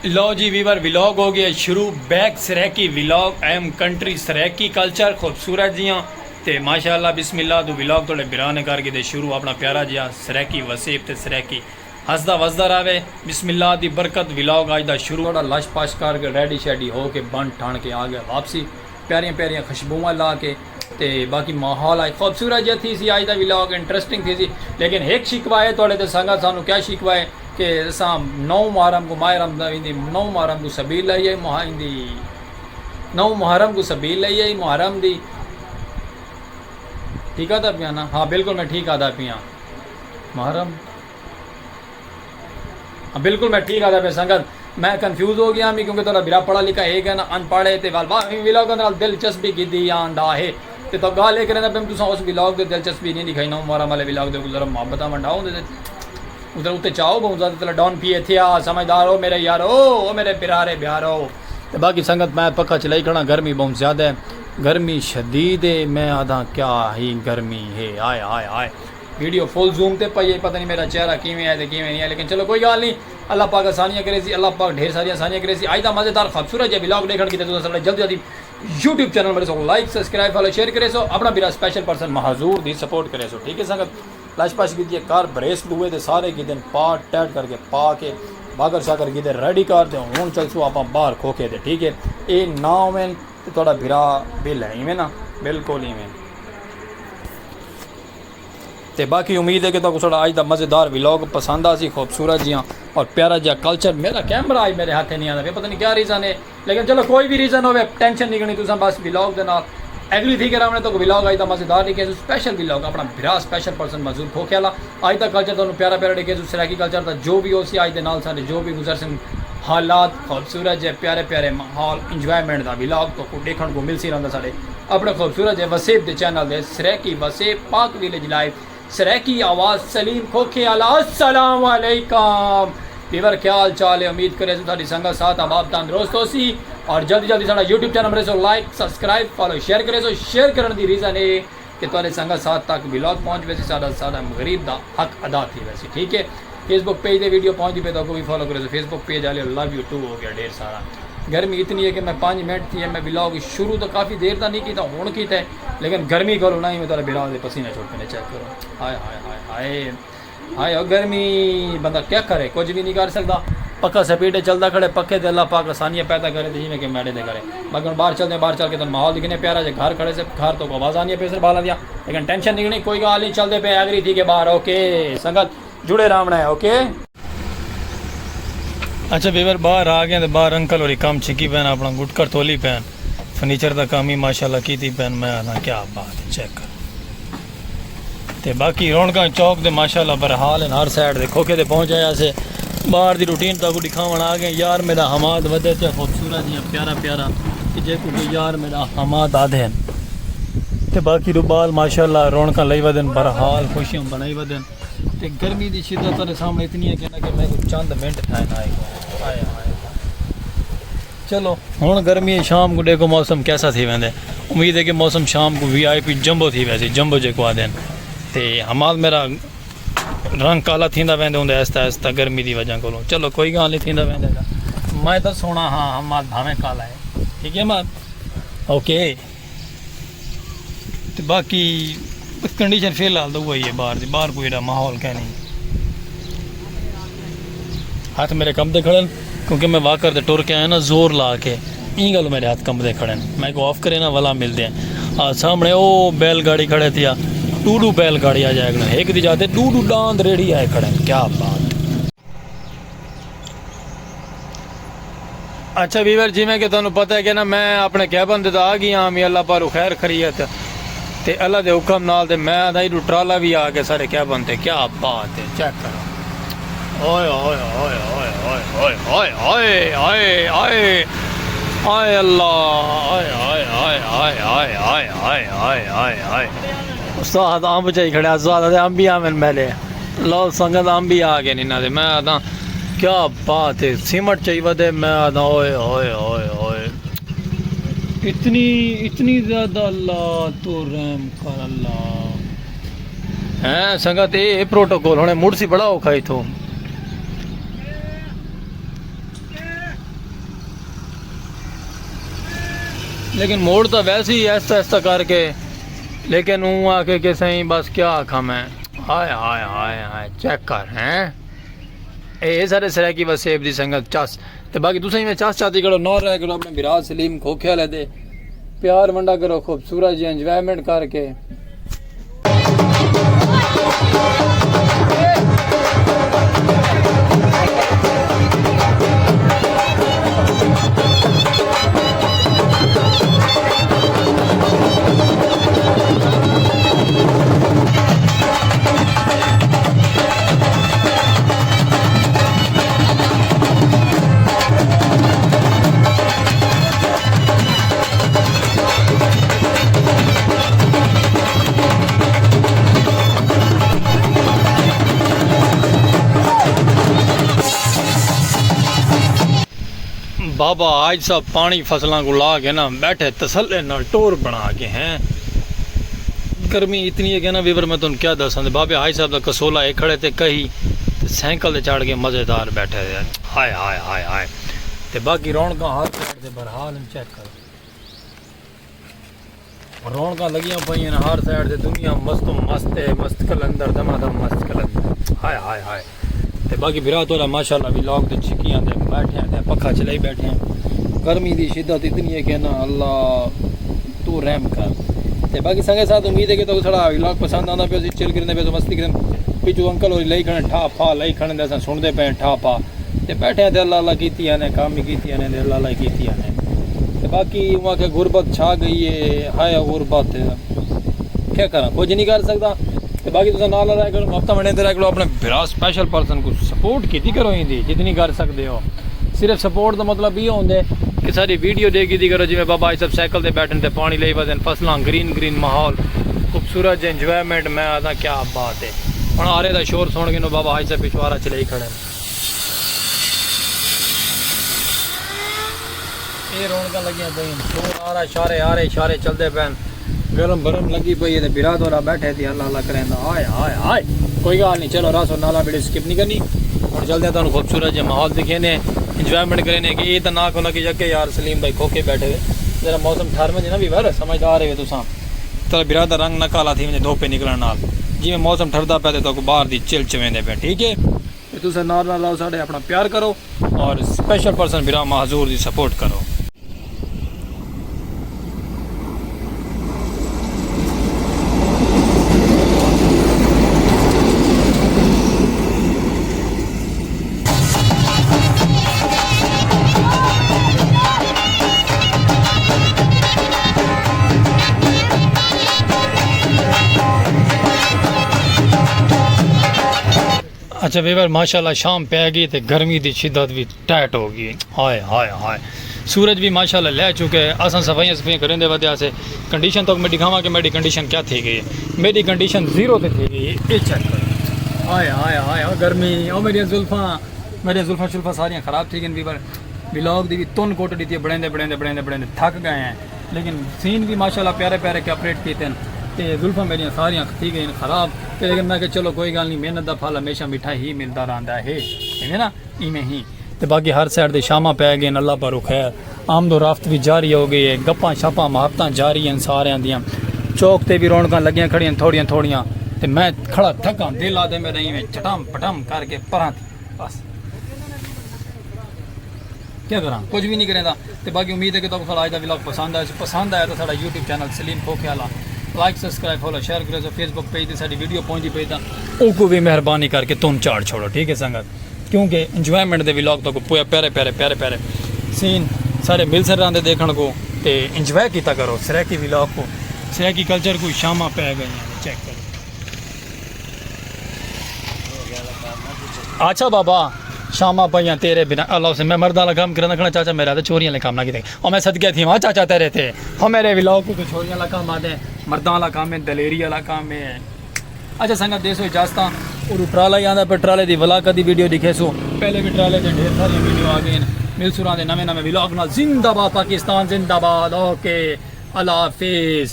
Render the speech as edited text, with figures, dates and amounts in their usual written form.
लो जी Weaver vlog हो गया शुरू बैक सरैकी व्लॉग एम कंट्री सरैकी कल्चर खूबसूरत जियां ते माशाअल्लाह बिस्मिल्लाह तू व्लॉग थोड़े बिराने करके दे शुरू अपना प्यारा जिहा सरैकी वसीब ते सरैकी हसदा वसदा रहे बिस्मिल्लाह दी बरकत व्लॉग अज दा शुरू थोड़ा लश पश करके रेडी शेडी हो के बन ठान के आ गया वापसी प्यारियां प्यारियां खुशबुआं ला के ते बाकी माहौल आई खूबसूरत जहा थी सी अज दा व्लॉग इंटरेस्टिंग थी सी लेकिन एक शिकवा है थोड़े ते संगत सानू क्या शिकवा है कि असां 9 मुहर्रम को माह रमज़ान ईंदी 9 मुहर्रम को सबील लाई आई ईंदी 9 मुहर्रम को सबील लाई आई मुहर्रम दी ठीक आता पिया ना हाँ बिल्कुल मैं ठीक आता पिया मुहर्रम हाँ बिल्कुल मैं ठीक आता पिया संगत मैं कंफ्यूज हो गया क्योंकि थोड़ा बिरा पढ़ा लिखा है ना अनपढ़े तो वाल व्लॉग दिलचस्पी की आंदा है तो गल ये करें तुम उस व्लॉग की दिलचस्पी नहीं दिखाई 9 मुहर्रम वाले व्लॉग के जरा मोहब्बत मंडाओ उधर उत्ते चाहो बहुत ज़्यादा डॉन पिए थे समझदार हो मेरे यारो ओ मेरे प्यारे प्यारो तो बाकी संगत मैं पक्का चलाई खड़ा गर्मी बहुत ज़्यादा है गर्मी शदीद है मैं आधा क्या ही गर्मी है आए आए आए वीडियो फुल जूम ते पाइए पता नहीं मेरा चेहरा किमें है तो किमें नहीं है लेकिन चलो कोई गल नहीं अल्लाह पाक आसानियाँ करे सी अल्लाह पाक ढेर सारियाँ आसानियाँ करे सी आज का मज़ेदार खूबसूरत जो व्लॉग देखने की जल्दी जल्दी यूट्यूब चैनल मेरे so like subscribe follow share करे सो अपना मेरा special person Mahjoor the support करे सो ठीक है संगत लश पश कीजिए कार ब्रेस लुए तो सारे की दिन पा टैट करके पा के बागर शागर की रेडी कर दे हूँ चल सो आप बाहर खोके दे ठीक है ये ना में तो थोड़ा बिरा बिल है इवें ना बिल्कुल इवें तो बाकी उम्मीद है कि तो थोड़ा अज का मज़ेदार व्लॉग पसंद आ सी खूबसूरत जियां और प्यारा जहा कल्चर मेरा कैमरा आज मेरे हाथ नहीं आता पता नहीं क्या रीज़न है लेकिन चलो कोई भी रीज़न हो टेंशन नहीं करनी तुम बस व्लॉग के नाल एग्री थी करा तो व्लॉग आज का मज़ेदार लिखे स्पेशल व्लॉग अपना बिरा स्पेशल पर्सन मजूर खोख्याला अज का कल्चर तुम प्यारा प्यारा लिखे सरैकी कल्चर का जो भी हो सी अज के नाल सारे जो भी गुजर सन हालात खूबसूरत जे प्यारे प्यारे माहौल इंजॉयमेंट का व्लॉग तो देखने को मिल सी रहा साढ़े अपने खूबसूरत जे वसीब के चैनल दे सरैकी वसीब पाक विलेज लाइव सरैकी आवाज़ सलीम खोख्याला अस्सलाम वालेकुम वीवर क्या हाल चाल है उम्मीद करे सारी संगत साथ अब तंदुरुस्त हो सी और जल्दी जल्दी सारा यूट्यूब चैनल मेरे so like subscribe follow share करे सो शेयर करने की रीज़न है कि तुम्हारे संगत साथ तक व्लॉग पहुँच वैसे सारा गरीब का हक अदा थी वैसे ठीक है फेसबुक पेज पे वीडियो पहुँच पे तो भी फॉलो करे फेसबुक पेज आले लव यू टू हो गया ढेर सारा गर्मी इतनी है कि मैं 5 मिनट थी मैं व्लॉग शुरू तो काफ़ी देर तक नहीं किया हूँ किया लेकिन गर्मी करो ना ही मैं तेरा बिरा दे पसीना छोड़ने चेक करो हाय हाय हाय हाय हाय और गर्मी बंदा क्या करे कुछ भी नहीं कर सकता पक्का स्पीड चलता खड़े पक्के तो अल्लाह पाक आसानियाँ पैदा करे तो जिमें कि मैडे दे करे बाकी हम बाहर चलते हैं बाहर चल के तो माहौल दिखने प्यारा जो घर खड़े से घर तो आवाज़ आनी है पैसे बाला दिया लेकिन टेंशन नहीं कोई गल नहीं चलते पे एग्री थी के बाहर ओके संगत जुड़े रामना है ओके अच्छा बेवर बाहर आ गए तो बाहर अंकल और काम छिकी पैन अपना गुटकर तोली पैन फर्नीचर का काम ही माशाल्लाह की थी पैन मैं आना क्या बात है चेक कर ते बाकी रौनक चौक दे माशाल्लाह बरहाल है हर साइड दे खोखे ते पहुँच आया से बाहर की रूटीन तक दिखावन आ गए यार मेरा हमाद वधे तो खूबसूरत जी प्यारा प्यारा कि जे कुछ यार मेरा हमाद आधे तो बाकी रुबाल माशाल्लाह रौनक लई वधन बरहाल खुशियाँ बनाई वधन तो गर्मी की शिद्दत तेरे सामने इतनी है कि ना कि मैं कुछ चंद मिनट ठाए आए चलो हुण गर्मी शाम को देखो मौसम कैसा थी वेंदे उम्मीद है कि मौसम शाम को VIP जंबो थी वैसे जंबो जो आदन तो हमाद मेरा रंग काला थींदा वेंदे होंदे आहिस्ता आहिस्ता गर्मी की वजह को चलो कोई गल नहीं थींदा वेंदे मैं तो सोना हाँ हमाद भावें काला है ठीक है माद ओके तो बाकी कंडीशन फिलहाल तो वही है बाहर कोई माहौल क्या नहीं हाथ मेरे कंबदे खड़े क्योंकि मैं वाकर दे टुर के आया ना जोर ला के ई गल मेरे हाथ कंबदे खड़े मैं को ऑफ करे ना वाला मिलते हैं सामने ओ बैलगाड़ी खड़े थे डूडू बैलगाड़ी आ जाएगा एक दी जाते डूडू डांद रेडी आए खड़े क्या बात अच्छा वीवर जी मैं कि तुहानू पता है कि ना मैं अपने कैबन दे आ गया मैं अल्लाह पारू खैर खरीयत ते अल्लाह दे हुक्म नाल ते मैं दाई ट्राला भी आ गया सारे कैबन ते क्या बात है चेक करो ओए ओए ओए ओए ओए ओए ओए ओए ओए ओए अल्लाह ओए ओए ओए ओए ओए ओए ओए ओए ओए ओए उस्ताद अंब चाहिए खड़े उस्ताद अंब भी आवन मेले लो संगत अंब भी आ गए इन्हों दे मैं आदा क्या बात है सीमट चाहिए वधे मैं आदा ओए ओए ओए ओए इतनी ज़्यादा अल्लाह तो रहम कर अल्लाह हैं संगत ये प्रोटोकॉल होने मुड़ सी बड़ा औखा इथों लेकिन मोड़ तो वैसे ही ऐसा ऐसा करके, लेकिन हूँ आके कि सही बस क्या आखा मैं। हाय हाय हाय हाय चेक कर हैं ये सारे सर की बस सेब दी संगत चस ते बाकी तुसें में चस चाहती करो नौ रह करो अपने विराज सलीम खो ख्याल दे प्यार वंडा करो खूबसूरत जी एंजॉयमेंट करके। बाबा आज सब पानी फसलों को ला के ना बैठे तसल्ले ना टोर बना के हैं। गर्मी इतनी है कि ना वीवर में तुम क्या दसा बाबे हाई साहब का कसोला एक खड़े थे कहीं साइकिल से चढ़ के मज़ेदार बैठे थे। हाय हाय हाय हाय ते बाकी रौनक हर साइड से बरहाल चेक करो रौनक लगियां पई हर साइड से दुनिया मस्त मस्त है मस्त कलंदर दमादम मस्त कलंदर। हाय हाय हाय ते बाकी बिरात वाला माशाल्लाह भी लोग तो छिकियां दे बैठे हैं पखा चलाई बैठे हैं। गर्मी की शिद्दत इतनी है कि ना अल्लाह तू रहम कर। ते बाकी संगे साथ उम्मीद है कि तो थोड़ा व्लॉग पसंद आंदा पे चिल करने पे तो मस्ती करन पिछू अंकल और लई खड़े ठा फा लई खड़े असां सुनदे पे ठा फा ते बैठे ते अल्लाह अल्लाह कीतियां ने काम ही कीतियां ने अल्लाह अल्लाह कीतियां ने। ते बाकी वहां के गुरबत छा गई है हाय गुरबत क्या करा कुछ नहीं कर सकता। तो बाकी तुम नाल रहा करो हफ्ता महीने रहा करो अपने बिरा स्पेशल पर्सन को सपोर्ट की करो ही जितनी कर सकते हो। सिर्फ सपोर्ट का मतलब ये होंगे कि सारी वीडियो देखी दी करो जिमें बाबा सब साइकिल से बैठन ते पानी ले बदन फसलों ग्रीन ग्रीन माहौल खूबसूरत इंजॉयमेंट। मैं आता क्या बात है हम आरे का शोर सुन के बाबा आज सब पिछवाड़ा चले ही खड़े ये रौनक लगियां पई शोर आ रहा इशारे चलते पैन गरम बरम लगी पई है बिरात वाला बैठे थे अल्लाह अल्लाह करें हाय हाय हाय कोई गल नहीं। चलो रासो नाला वीडियो स्किप नहीं करनी और चलते तुम खूबसूरत जो माहौल दिखे ने इंजॉयमेंट करें कि ये तो ना को लगी जगे यार सलीम भाई खोके बैठे हुए जरा मौसम ठहर में ना भी वर समझदार है तुसा चलो बिरात का रंग न काला थी मुझे धोपे निकलने नाल जिमें मौसम ठरदा पे तो बाहर दी चिल चवेंदे पे ठीक है। तो तुसा नाल लाओ साढ़े अपना प्यार करो और स्पेशल पर्सन बिरा महजूर की सपोर्ट करो। अच्छा वीवर माशाल्लाह शाम पै गई तो गर्मी की शिद्दत भी टाइट हो गई। हाय हाय हाय सूरज भी माशाल्लाह ले चुके हैं असा सफाइयाँ सफाइयाँ करेंगे वजह से कंडीशन तो मैं दिखावा कि मेरी कंडीशन क्या थी गई है। मेरी कंडीशन 0 पे थी गई ये चेक करो। हाय हाय हाय गर्मी और मेरी जुल्फा शुल्फा सारियाँ ख़राब थी गई वीवर व्लॉग दी भी तुन कोट दी थी बड़े थक गए हैं लेकिन सीन भी माशाल्लाह प्यारे प्यारे कैपरेट किए ते जुल्फा मेरिया सारियाँ थी गई ख़राब ते लेकिन मैं चलो कोई गल नहीं मेहनत का फल हमेशा मिठा ही मिलता रहा है इवें ना इवें ही। तो बाकी हर साइड से शामा पै गए अल्लाह पर खैर आमदो राफ्त भी जारी हो गई है गप्पां छापां मुहब्बतां जारी हैं सारियां दियां चौक ते भी रौनक लगियां खड़ियां थोड़ियां ते मैं खड़ा थका दिल आदे मेरा इवें चटम पटम करके परां बस क्या करा कुछ भी नहीं करेंदा। तो बाकी उम्मीद है कि तुमको आज का व्लॉग पसंद आया तो साडा YouTube channel Saleem Khokhela like subscribe follow share करो फेसबुक पेज से सारी वीडियो पहुंची पे तो भी मेहरबानी करके तुम चाड़ छोड़ो ठीक है संगत क्योंकि इंजॉयमेंट दे व्लॉग तो को प्यारे सीन सारे मिल सर रहे देखने को तो इंजॉय किया करो सराकी व्लॉग को सराकी कल्चर को शामा पै गई चेक करो। अच्छा बाबा शामा पाइया तेरे बिना अल्लाह से मैं मर्दा काम करना खड़ा चाचा मेरा तो चोरियां वाला काम ना की और मैं सदके थी वहाँ चाचा तेरे थे हम मेरे व्लॉग को तो चोरियां वाला काम आते हैं मर्दा वाला काम है दलेरी वाला काम है। अच्छा संगत देसो इजाजत और ट्राला ही आता पर ट्राले की वला कदी वीडियो दिखे सो पहले भी ट्राले से ढेर सारी वीडियो आ गई मिल सुरा नवे व्लॉग नाल जिंदाबाद पाकिस्तान जिंदाबाद ओके अल्लाह हाफिज।